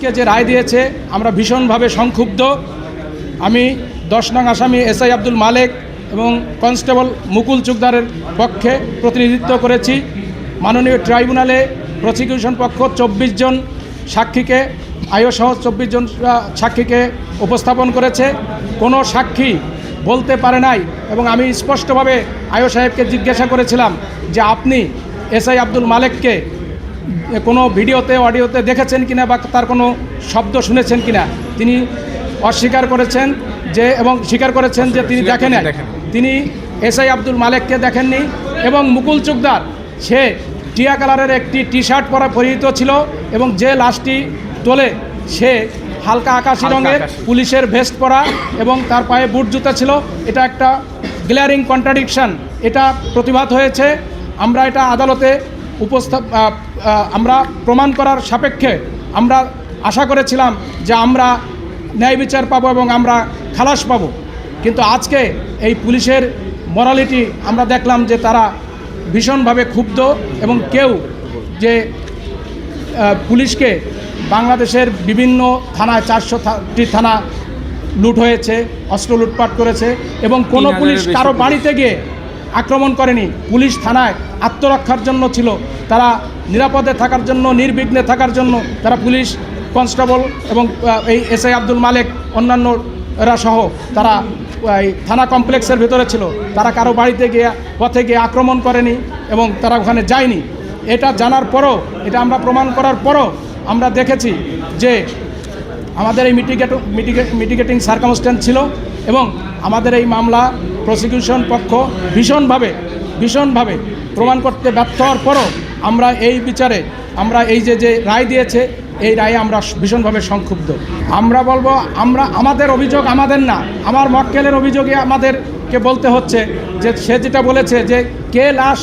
আজকে যে রায় দিয়েছে আমরা ভীষণভাবে সংক্ষুব্ধ। আমি 10 নং আসামি এসআই আব্দুল মালেক এবং কনস্টেবল মুকুল চুকদারের পক্ষে প্রতিনিধিত্ব করেছি। মাননীয় ট্রাইব্যুনালে প্রসিকিউশন পক্ষ 24 জন সাক্ষীকে আয়সহ 24 জন সাক্ষীকে উপস্থাপন করেছে। কোনো সাক্ষী বলতে পারে নাই এবং আমি স্পষ্টভাবে আয়ো সাহেবকে জিজ্ঞাসা করেছিলাম যে আপনি এসআই আব্দুল মালেককে কোনো ভিডিওতে অডিওতে দেখেছেন কিনা বা তার কোনো শব্দ শুনেছেন কিনা। তিনি অস্বীকার করেছেন যে এবং স্বীকার করেছেন যে তিনি দেখেন নাই। তিনি এসআই আব্দুল মালেককে দেখেননি এবং মুকুল চুকদার সে টিয়া কালারের একটি টি শার্ট পরিহিত ছিল এবং যে লাশটি তোলে সে হালকা আকাশি রঙের পুলিশের ভেস্ট পরা এবং তার পায়ে বুট জুতা ছিল। এটা একটা গ্লেয়ারিং কন্ট্রাডিকশন, এটা প্রতিবাদ হয়েছে। আমরা এটা আদালতে আমরা প্রমাণ করার সাপেক্ষে আমরা আশা করেছিলাম যে আমরা ন্যায় বিচার পাবো এবং আমরা খালাস পাবো, কিন্তু আজকে এই পুলিশের মরালিটি আমরা দেখলাম যে তারা ভীষণভাবে ক্ষুব্ধ এবং কেউ যে পুলিশকে বাংলাদেশের বিভিন্ন থানায় 400টি থানা লুট হয়েছে, অস্ত্র লুটপাট করেছে এবং কোনো পুলিশ কারো বাড়িতে গিয়ে আক্রমণ করেনি। পুলিশ থানায় আত্মরক্ষার জন্য ছিল, তারা নিরাপদে থাকার জন্য, নির্বিঘ্নে থাকার জন্য তারা পুলিশ কনস্টেবল এবং এই এসআই আব্দুল মালেক অন্যান্যরা সহ তারা এই থানা কমপ্লেক্সের ভিতরে ছিল। তারা কারো বাড়িতে গিয়ে পথে গিয়ে আক্রমণ করেনি এবং তারা ওখানে যায়নি। এটা জানার পরও, এটা আমরা প্রমাণ করার পরও আমরা দেখেছি যে আমাদের এই মিটিগেটিং সার্কামস্ট্যান্স ছিল এবং আমাদের এই মামলা প্রসিকিউশন পক্ষ ভীষণভাবে প্রমাণ করতে ব্যর্থ হওয়ার পরও আমরা এই বিচারে আমরা এই যে রায় দিয়েছে এই রায়ে আমরা ভীষণভাবে সংক্ষুব্ধ। আমরা বলবো আমাদের অভিযোগ আমাদের না, আমার মক্কেলের অভিযোগে আমাদেরকে বলতে হচ্ছে যে সে যেটা বলেছে যে কে লাশ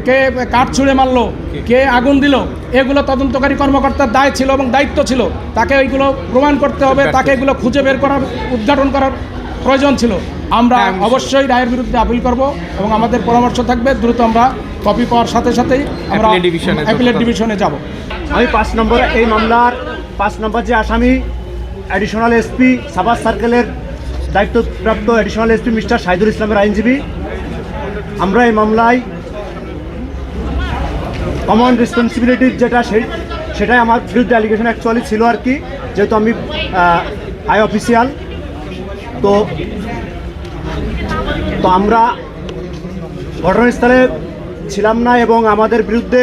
কে কাঠ ছুঁড়ে মারলো, কে আগুন দিল, এগুলো তদন্তকারী কর্মকর্তার দায় ছিল এবং দায়িত্ব ছিল। তাকে এইগুলো প্রমাণ করতে হবে, তাকে এগুলো খুঁজে বের করার, উদ্ঘাটন করার প্রয়োজন ছিল। আমরা অবশ্যই রায়ের বিরুদ্ধে আপিল করব এবং আমাদের পরামর্শ থাকবে দ্রুত আমরা কপি পাওয়ার সাথে সাথেই আমরা অ্যাপিলেট ডিভিশনে যাব। আমি 5 নম্বর এই মামলার 5 নম্বর যে আসামি অ্যাডিশনাল এসপি সাভার সার্কেলের দায়িত্বপ্রাপ্ত অ্যাডিশনাল এসপি মিস্টার শাহিদুল ইসলামের আইনজীবী। আমরা এই মামলায় কমন রেসপন্সিবিলিটি যেটা সেটাই আমার বিরুদ্ধে অ্যালিগেশন অ্যাকচুয়ালি ছিল আর কি, যেহেতু আমি হাই অফিসিয়াল। তো আমরা ঘটনাস্থলে ছিলাম না এবং আমাদের বিরুদ্ধে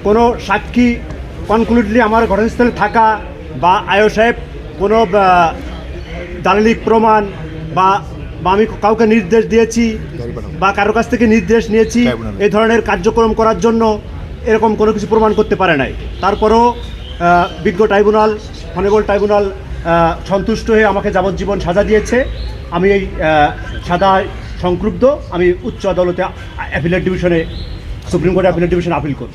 কোনো সাক্ষী কনক্লুডলি আমার ঘটনাস্থলে থাকা বা আয়ো সাহেব কোনো দালিলিক প্রমাণ বা আমি কাউকে নির্দেশ দিয়েছি বা কারো কাছ থেকে নির্দেশ নিয়েছি এই ধরনের কার্যক্রম করার জন্য এরকম কোনো কিছু প্রমাণ করতে পারে নাই। তারপরও বিজ্ঞ ট্রাইব্যুনাল, অনেবল ট্রাইব্যুনাল সন্তুষ্ট হয়ে আমাকে যাবজ্জীবন সাজা দিয়েছে। আমি এই সাজায় সংক্ষুব্ধ। আমি উচ্চ আদালতে অ্যাপিলেট ডিভিশনে, সুপ্রিম কোর্টে অ্যাপিলেট ডিভিশনে আপিল করব।